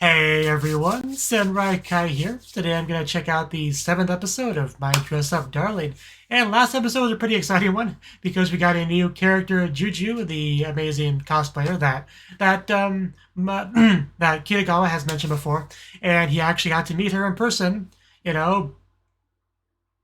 Hey everyone, Samurai Kai here. Today I'm going to check out the 7th episode of My Dress Up Darling. And last episode was a pretty exciting one because we got a new character, Juju, the amazing cosplayer that Kitagawa has mentioned before. And he actually got to meet her in person, you know,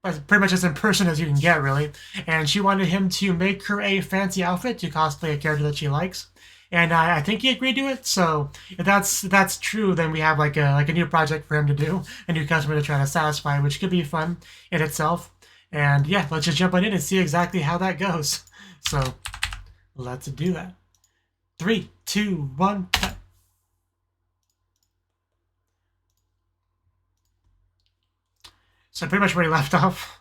pretty much as in person as you can get, really. And she wanted him to make her a fancy outfit to cosplay a character that she likes. And I think he agreed to it. So if that's true, then we have like a new project for him to do, a new customer to try to satisfy, which could be fun in itself. And yeah, let's just jump on in and see exactly how that goes. So let's do that. 3, 2, 1, cut. So pretty much where he left off.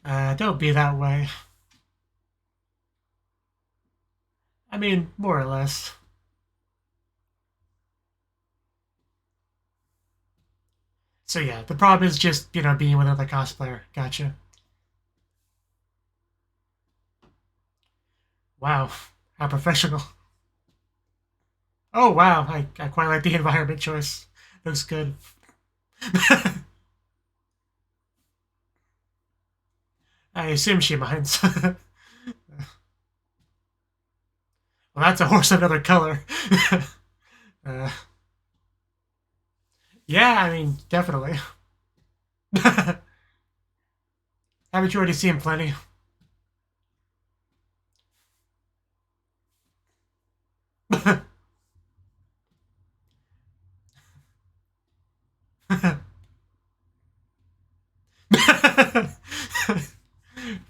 Don't be that way. I mean, more or less. So yeah, the problem is just, being with another cosplayer. Gotcha. Wow, how professional. Oh wow, I quite like the environment choice. Looks good. I assume she minds. Well, that's a horse of another color. uh, yeah, I mean, definitely. Haven't you already seen plenty?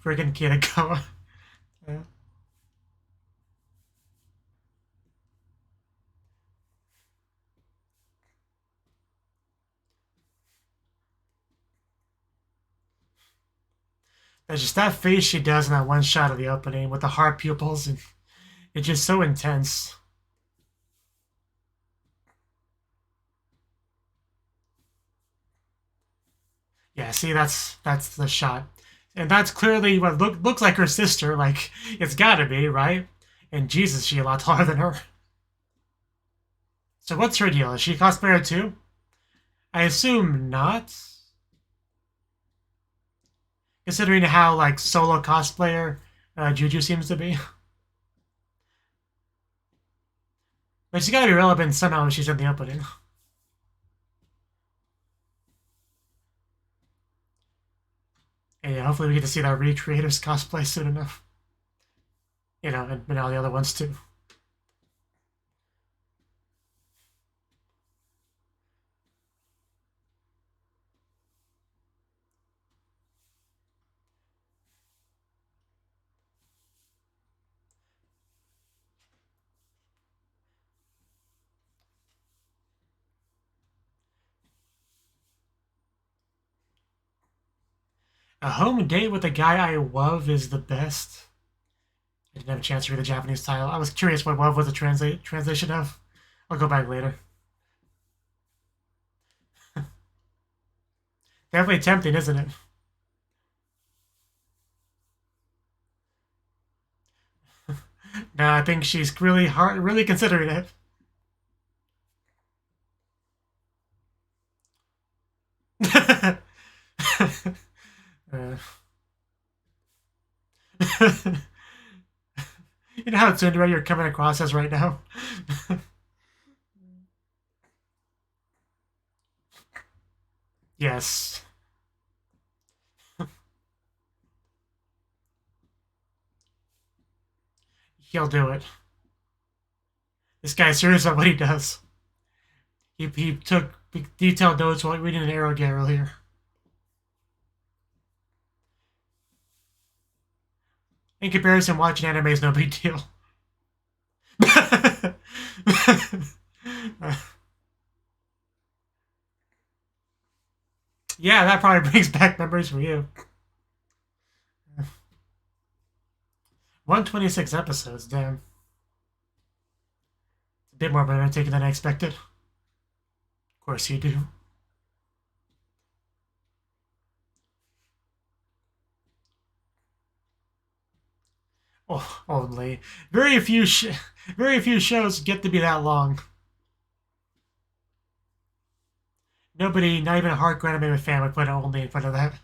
Friggin' Kitagawa. Yeah. There's just that face she does in that one shot of the opening with the heart pupils, and it's just so intense. Yeah, see, that's the shot, and that's clearly what looks like her sister. Like it's got to be right. And Jesus, she a lot taller than her. So what's her deal? Is she a cosplayer too? I assume not, considering how like solo cosplayer Juju seems to be. But she's got to be relevant somehow when she's in the opening. And yeah, hopefully we get to see that recreators cosplay soon enough. And all the other ones too. A home date with a guy I love is the best. I didn't have a chance to read the Japanese title. I was curious what love was a translation of. I'll go back later. Definitely tempting, isn't it? No, I think she's really considering it. uh, you know how Tsundere you're coming across as right now? Yes. He'll do it. This guy's serious about what he does. He took detailed notes while reading an arrow earlier. In comparison, watching anime is no big deal. Yeah, that probably brings back memories for you. 126 episodes, damn. A bit more of an undertaking than I expected. Of course you do. Oh, only. Very few shows get to be that long. Nobody, not even a hardcore anime fan, would put only in front of that.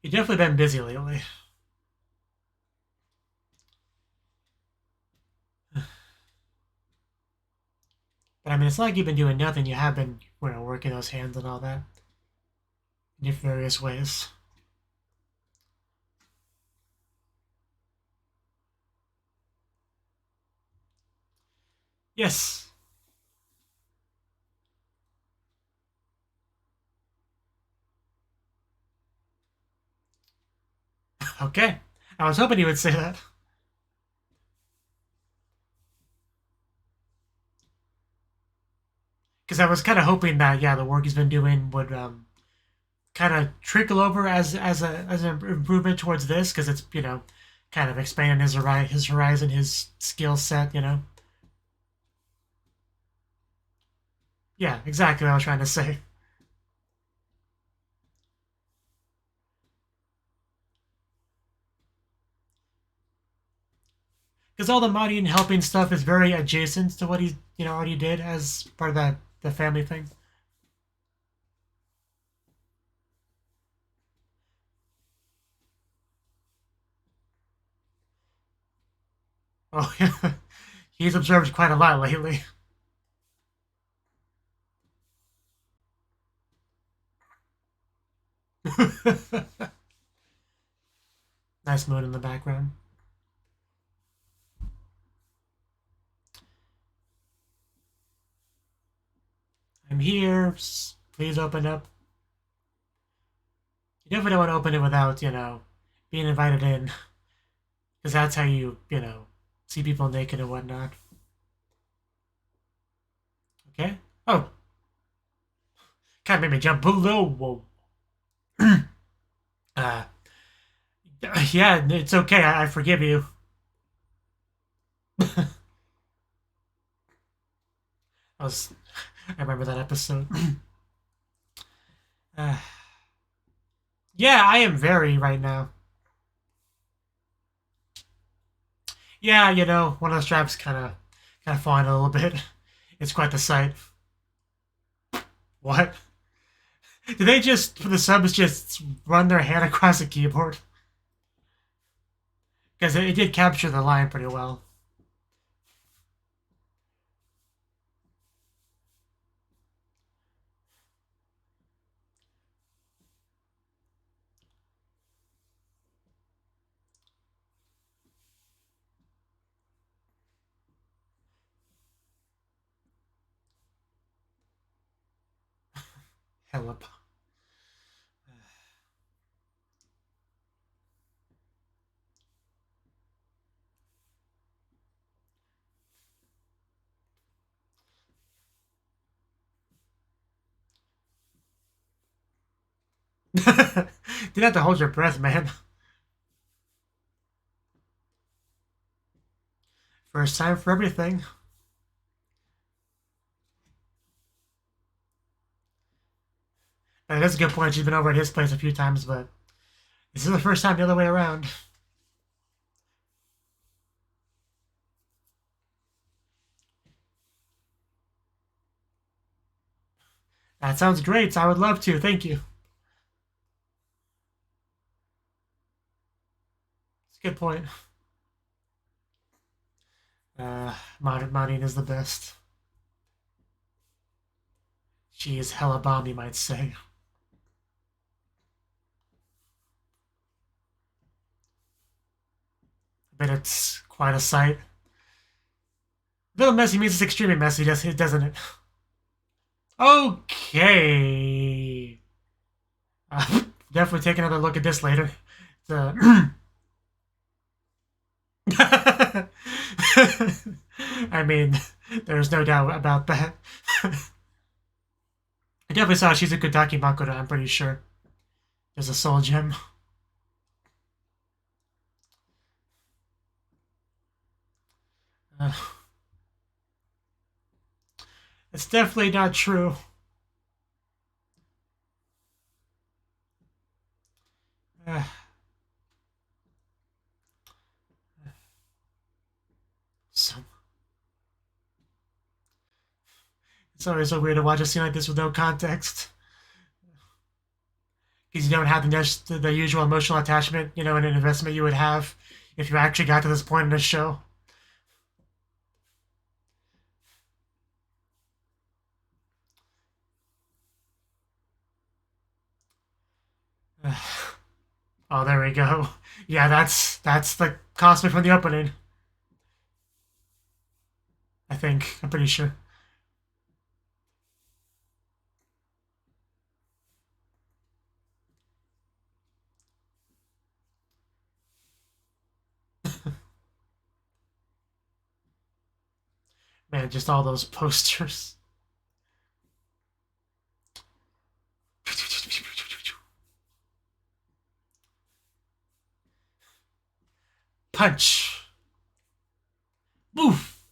You've definitely been busy lately. But I mean, it's not like you've been doing nothing. You have been, working those hands and all that in various ways. Yes. Okay. I was hoping you would say that. Because I was kind of hoping that, yeah, the work he's been doing would kind of trickle over as an improvement towards this, because it's kind of expanding his horizon, his skill set. Yeah, exactly what I was trying to say. Because all the modding and helping stuff is very adjacent to what he already did as part of the family thing. Oh yeah, he's observed quite a lot lately. Nice mood in the background. I'm here. Please open up. You definitely don't want to open it without, being invited in. Because that's how you see people naked and whatnot. Okay? Oh, kind of made me jump below. Whoa. uh, yeah, it's okay. I forgive you. I was, I remember that episode. uh, yeah, I am very right now. Yeah, one of the straps kind of falling a little bit. It's quite the sight. What? Did they just, for the subs, just run their hand across the keyboard? Because it did capture the line pretty well. Hella. Didn't have to hold your breath, man. First time for everything. That's a good point. She's been over at his place a few times, but this is the first time the other way around. That sounds great. I would love to. Thank you. It's a good point. Modern is the best. She is hella bomb, you might say. But it's quite a sight. Little messy means it's extremely messy, doesn't it? Okay. Definitely take another look at this later. I mean, there's no doubt about that. I definitely saw Shizuku Dakimakura, I'm pretty sure. There's a soul gem. It's definitely not true. Uh, so it's always so weird to watch a scene like this with no context. Because you don't have the usual emotional attachment, and an investment you would have if you actually got to this point in the show. Oh, there we go. Yeah, that's the cosplay from the opening. I think. I'm pretty sure. Man, just all those posters. Punch. Oof.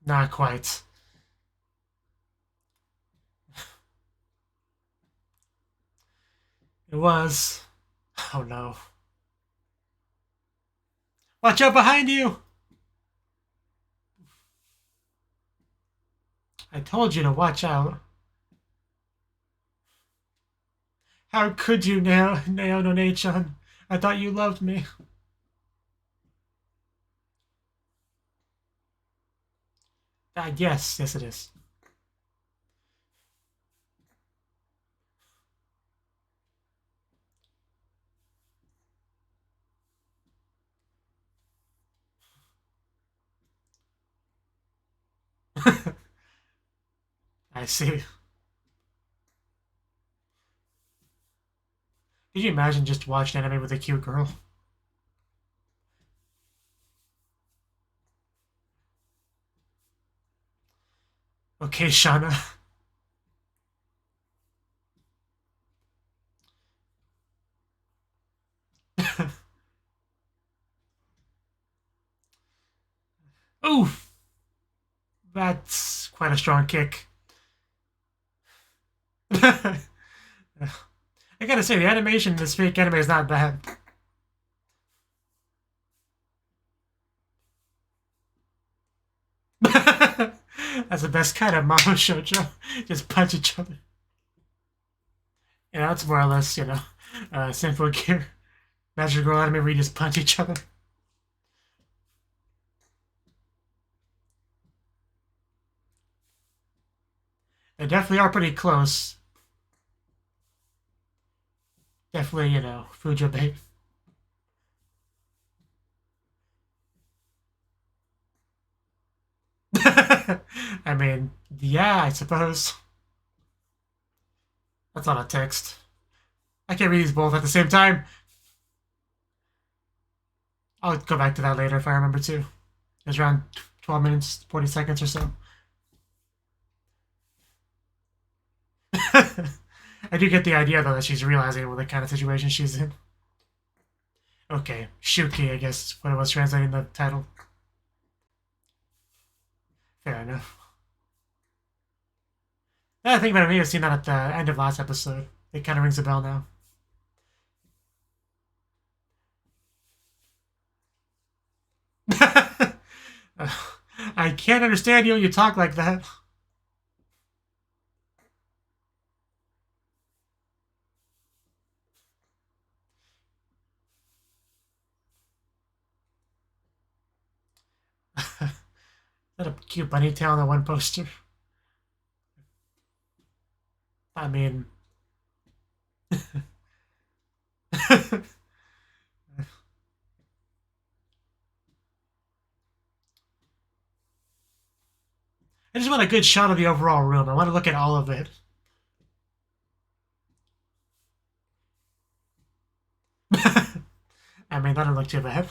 Not quite. It was. Oh no. Watch out behind you! I told you to watch out. How could you, Naono-chan? I thought you loved me. Yes, yes it is. I see. Could you imagine just watching anime with a cute girl? Okay, Shauna. Oof! That's quite a strong kick. I gotta say, the animation in this fake anime is not bad. That's the best kind of Mama Shoujo. Just punch each other. That's more or less, Sinful Gear. Magic Girl anime where you just punch each other. They definitely are pretty close. Definitely, Fujo Babe. I mean, yeah, I suppose. That's a lot of text. I can't read these both at the same time. I'll go back to that later if I remember to. It was around 12 minutes, 40 seconds or so. I do get the idea, though, that she's realizing what the kind of situation she's in. Okay, Shuki, I guess, is what it was translating the title. Fair enough. Now I think about it, I may have seen that at the end of last episode. It kind of rings a bell now. I can't understand you when you talk like that. Is that a cute bunny tail on that one poster? I mean... I just want a good shot of the overall room. I want to look at all of it. I mean, that don't look too bad.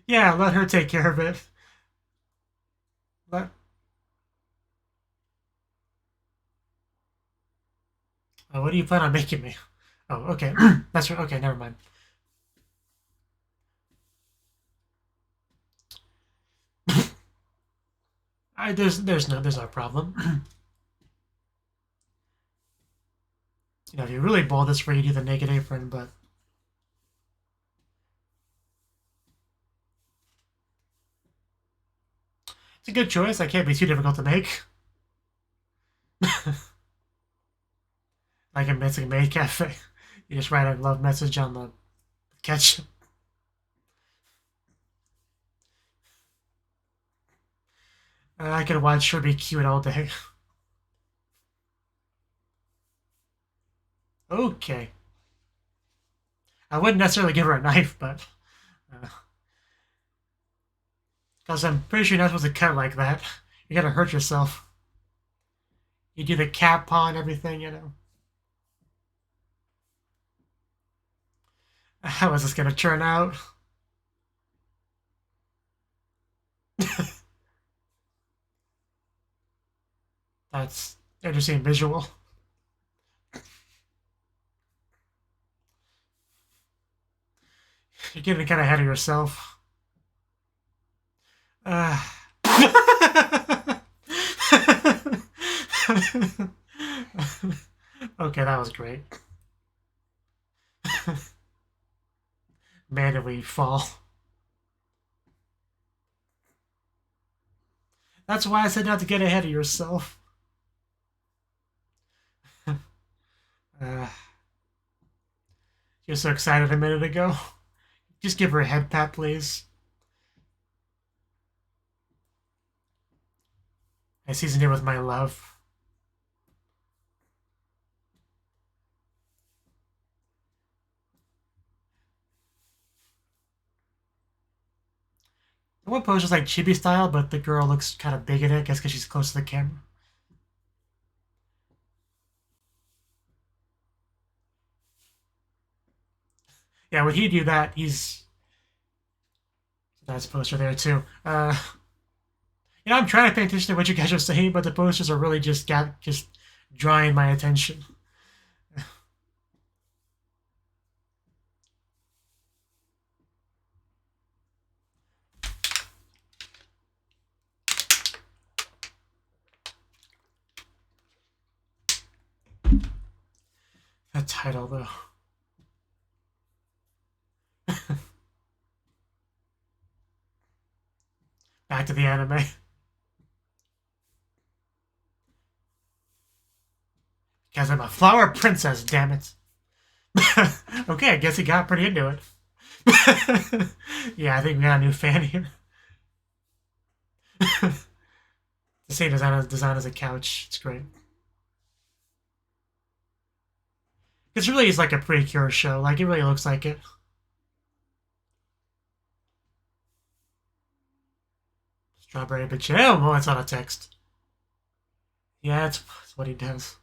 Yeah, let her take care of it. Let What do you plan on making me? Oh, okay. That's right. Okay, never mind. There's no problem. If you're really bold, that's where you do the naked apron, but it's a good choice. That can't be too difficult to make. Like a maid cafe. You just write a love message on the ketchup. I could watch her be cute all day. Okay. I wouldn't necessarily give her a knife, but because I'm pretty sure you're not supposed to cut like that. You're gonna hurt yourself. You do the cat paw and everything. How is this gonna turn out? That's interesting visual. You're getting kind of ahead of yourself. Okay, that was great. Man, did we fall. That's why I said not to get ahead of yourself. You're so excited a minute ago. Just give her a head pat, please. I seasoned it with my love. The one pose is like chibi style, but the girl looks kind of big in it, I guess because she's close to the camera. Yeah, when he do that, he's... That's a poster there, too. I'm trying to pay attention to what you guys are saying, but the posters are really just drawing my attention. The title, though. Back to the anime. Because I'm a flower princess, damn it. Okay, I guess he got pretty into it. Yeah, I think we got a new fan here. The same design as a couch. It's great. It's really is like a Precure show. Like, it really looks like it. Strawberry bitch. Oh, it's not a text. Yeah, it's what he does.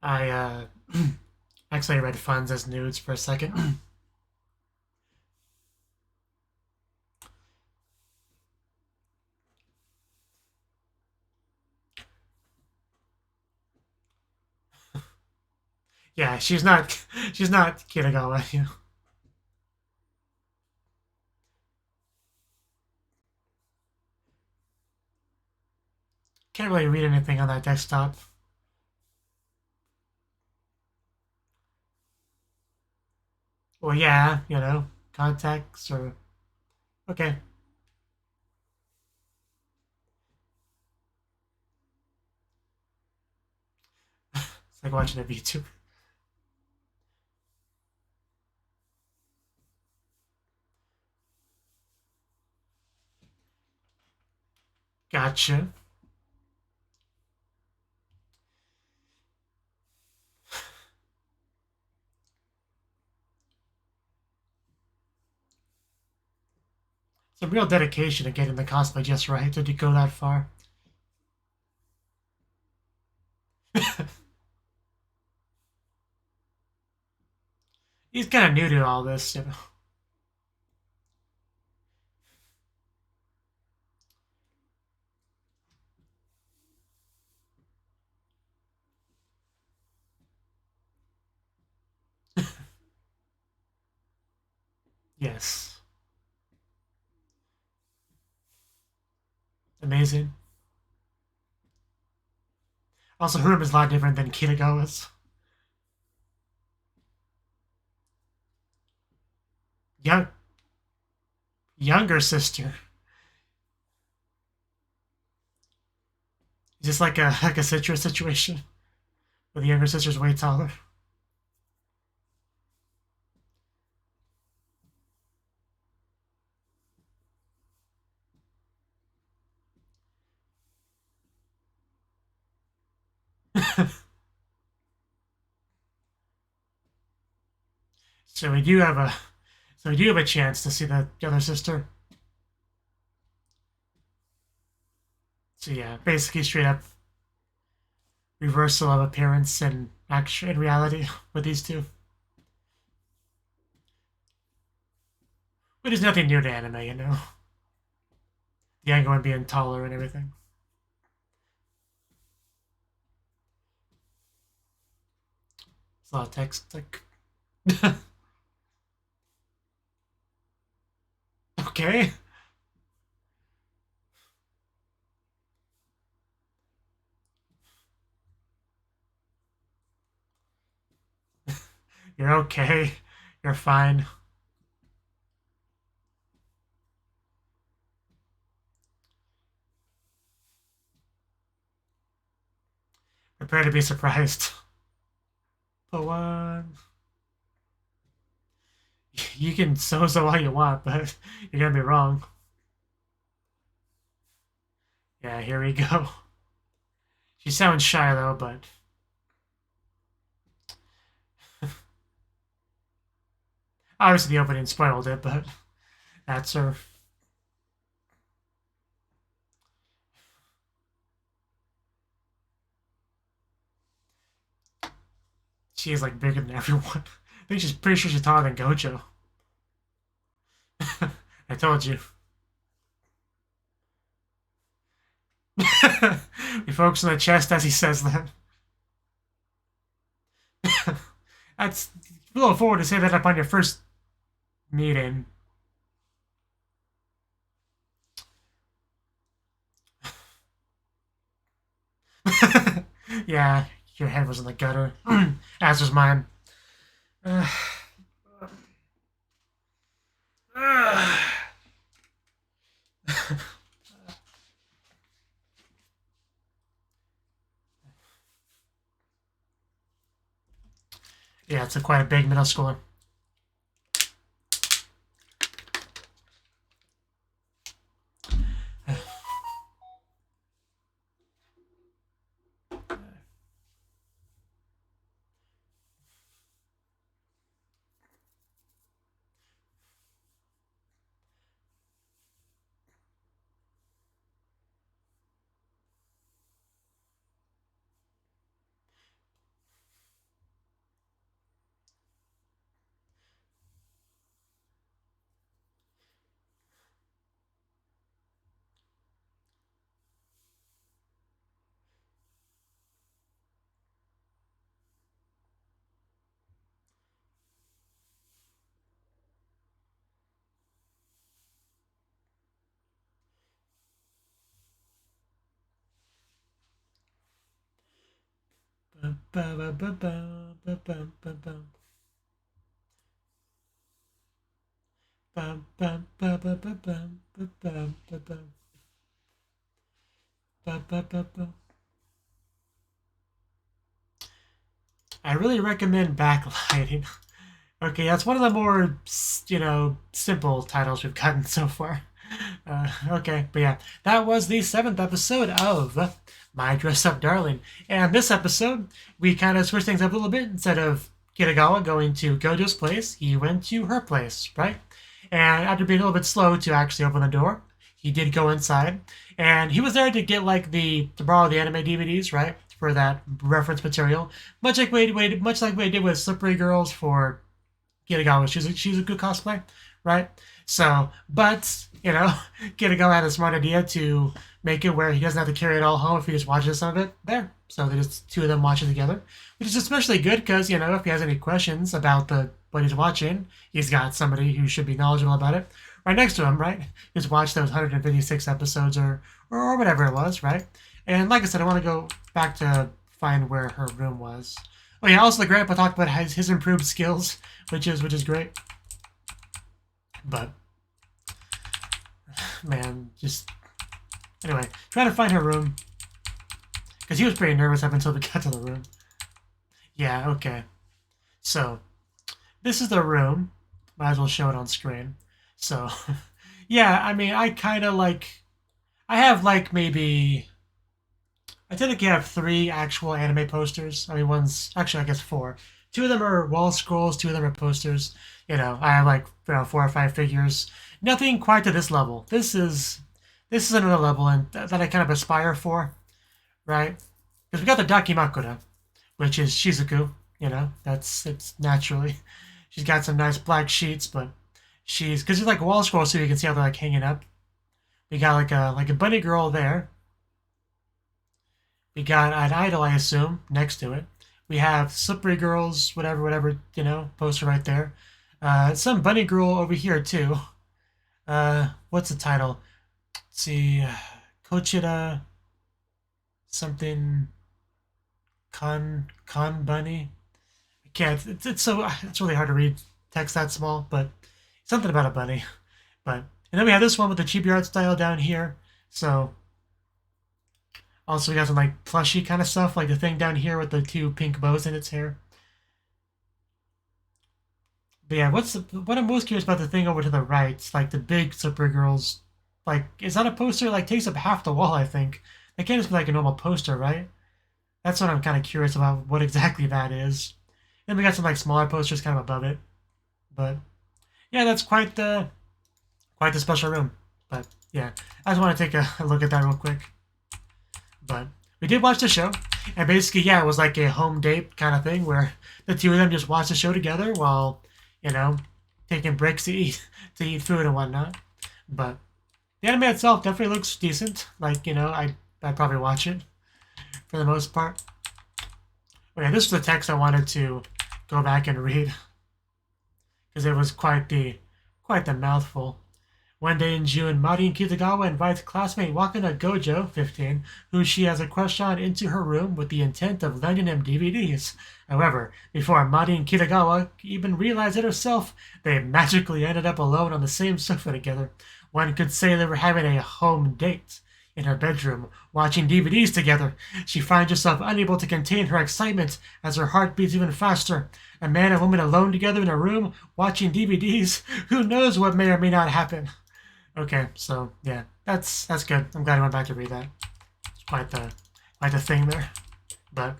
I actually read funds as nudes for a second. Yeah, she's not Kitagawa, you know. Can't really read anything on that desktop. Well, yeah, contacts or okay. It's like watching a VTuber. Gotcha. It's a real dedication to getting the cosplay just right to go that far. He's kind of new to all this. Yes. Amazing. Also, her room is a lot different than Kitagawa's. Young, younger sister. Is this like a citrus situation? Where the younger sister's way taller? So we do have a chance to see the other sister. So yeah, basically straight up reversal of appearance and action in reality with these two. Which is nothing new to anime, you know. The younger one being taller and everything. It's a lot of text, like. Okay. You're okay. You're fine. Prepare to be surprised. But one. You can so all you want, but you're gonna be wrong. Yeah, here we go. She sounds shy though, but obviously the opening spoiled it, but that's her. She is like bigger than everyone. I think she's pretty sure she's taller than Gojo. I told you. We focus on the chest as he says that. That's a little forward to say that up on your first meeting. Yeah, your head was in the gutter, as was mine. Yeah, it's quite a big middle schooler. I really recommend backlighting. Okay, that's one of the more, simple titles we've gotten so far. Okay, but yeah, that was the 7th episode of My Dress Up Darling. And this episode, we kind of switched things up a little bit. Instead of Kitagawa going to Gojo's place, he went to her place, right? And after being a little bit slow to actually open the door, he did go inside. And he was there to get to borrow the anime DVDs, right? For that reference material. Much like we did with Slippery Girls for Kitagawa. She's a good cosplay, right? So, but Kitagawa had a smart idea to make it where he doesn't have to carry it all home if he just watches some of it there. So they just two of them watch it together, which is especially good because if he has any questions about the but he's watching. He's got somebody who should be knowledgeable about it right next to him, right? Who's watched those 156 episodes or whatever it was, right? And like I said, I want to go back to find where her room was. Oh yeah, also the grandpa talked about his improved skills, which is great. But man, just anyway, trying to find her room because he was pretty nervous up until we got to the room. Yeah, okay. So this is the room. Might as well show it on screen. So yeah, I mean, I kind of like. I have like maybe. I typically have 3 actual anime posters. I mean, one's actually I guess 4. 2 of them are wall scrolls. 2 of them are posters. You know, I have like 4 or 5 figures. Nothing quite to this level. This is another level and that I kind of aspire for, right? Because we got the Dakimakura, which is Shizuku. You know, it's naturally. She's got some nice black sheets, but because it's like wall scrolls, so you can see how they're like hanging up. We got like a bunny girl there. We got an idol, I assume, next to it. We have slippery girls, whatever, you know, poster right there. Some bunny girl over here too. What's the title? Let's see, Kochira something Con bunny. I can't. It's really hard to read text that small, but something about a bunny. But and then we have this one with the chibi art style down here. So also we got some like plushy kind of stuff, like the thing down here with the 2 pink bows in its hair. But yeah, what I'm most curious about the thing over to the right, it's like the big slipper girls. Like, is that a poster? Like takes up half the wall, I think. That can't just be like a normal poster, right? That's what I'm kind of curious about, what exactly that is. Then we got some like smaller posters kind of above it. But yeah, that's quite the special room. But yeah, I just want to take a look at that real quick. But we did watch the show, and basically, yeah, it was like a home date kind of thing where the 2 of them just watched the show together while, you know, taking breaks to eat food and whatnot. But the anime itself definitely looks decent. Like, you know, I'd probably watch it for the most part. Okay, this is the text I wanted to go back and read because it was quite the mouthful. One day in June, Marin Kitagawa invites classmate Wakana Gojo, 15, who she has a crush on, into her room with the intent of lending him DVDs. However, before Marin Kitagawa even realized it herself, they magically ended up alone on the same sofa together. One could say they were having a home date. In her bedroom, watching DVDs together, she finds herself unable to contain her excitement as her heart beats even faster. A man and woman alone together in a room, watching DVDs. Who knows what may or may not happen? Okay, so yeah, that's good. I'm glad I went back to read that. It's quite the thing there. But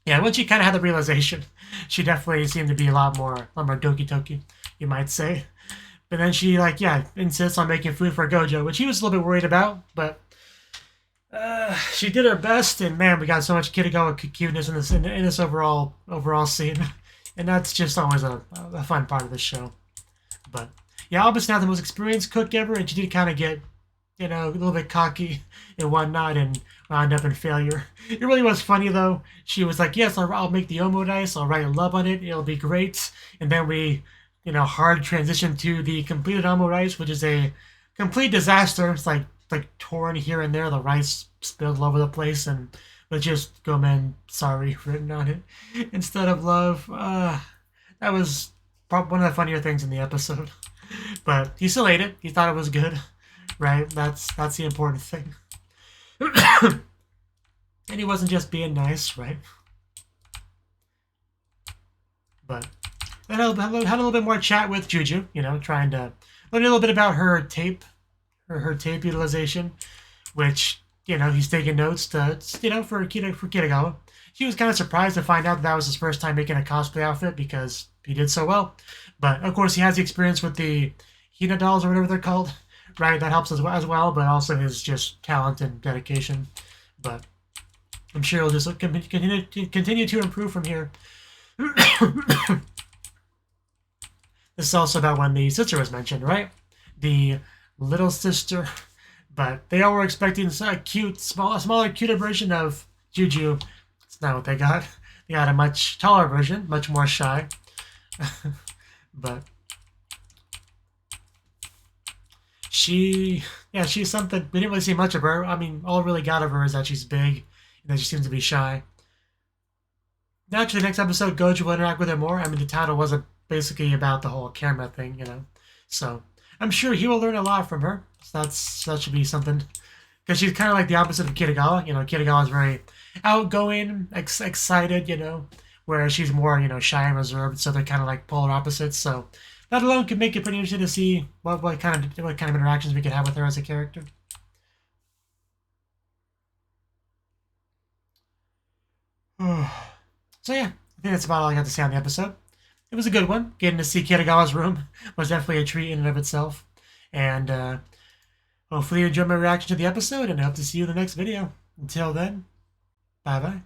yeah, once she kind of had the realization, she definitely seemed to be a lot more doki doki, you might say. But then she insists on making food for Gojo, which he was a little bit worried about, but she did her best, and man, we got so much Kitagawa cuteness in this overall scene, and that's just always a fun part of the show. But yeah, Alba's not the most experienced cook ever, and she did kind of get, you know, a little bit cocky and whatnot, and wound up in failure. It really was funny though. She was like, "Yes, I'll make the omurice. I'll write love on it. It'll be great." And then we, you know, hard transition to the completed omurice, which is a complete disaster. It's like torn here and there, the rice spilled all over the place, and with just "Gomen, sorry" written on it instead of love. That was probably one of the funnier things in the episode. But he still ate it. He thought it was good, right? That's the important thing. And he wasn't just being nice, right? But then I had a little bit more chat with Juju, you know, trying to learn a little bit about her tape utilization, which, you know, he's taking notes to, you know, for Kitagawa. He was kind of surprised to find out that was his first time making a cosplay outfit because he did so well. But of course, he has the experience with the Hina dolls or whatever they're called, right? That helps as well, but also his just talent and dedication. But I'm sure he'll just continue to improve from here. This is also about when the sister was mentioned, right? The little sister. But they all were expecting a cute, smaller, cuter version of Juju. It's not what they got. They got a much taller version, much more shy. But she's something. We didn't really see much of her. I mean, all we really got of her is that she's big and that she seems to be shy. Naturally, the next episode, Gojo will interact with her more. I mean, the title wasn't basically about the whole camera thing, you know. So I'm sure he will learn a lot from her. So that should be something. Because she's kind of like the opposite of Kitagawa. You know, Kitagawa is very outgoing, excited, you know, whereas she's more, you know, shy and reserved. So they're kind of like polar opposites. So that alone could make it pretty interesting to see what kind of interactions we could have with her as a character. So yeah, I think that's about all I got to say on the episode. It was a good one. Getting to see Kitagawa's room was definitely a treat in and of itself. And hopefully you enjoyed my reaction to the episode, and I hope to see you in the next video. Until then, bye-bye.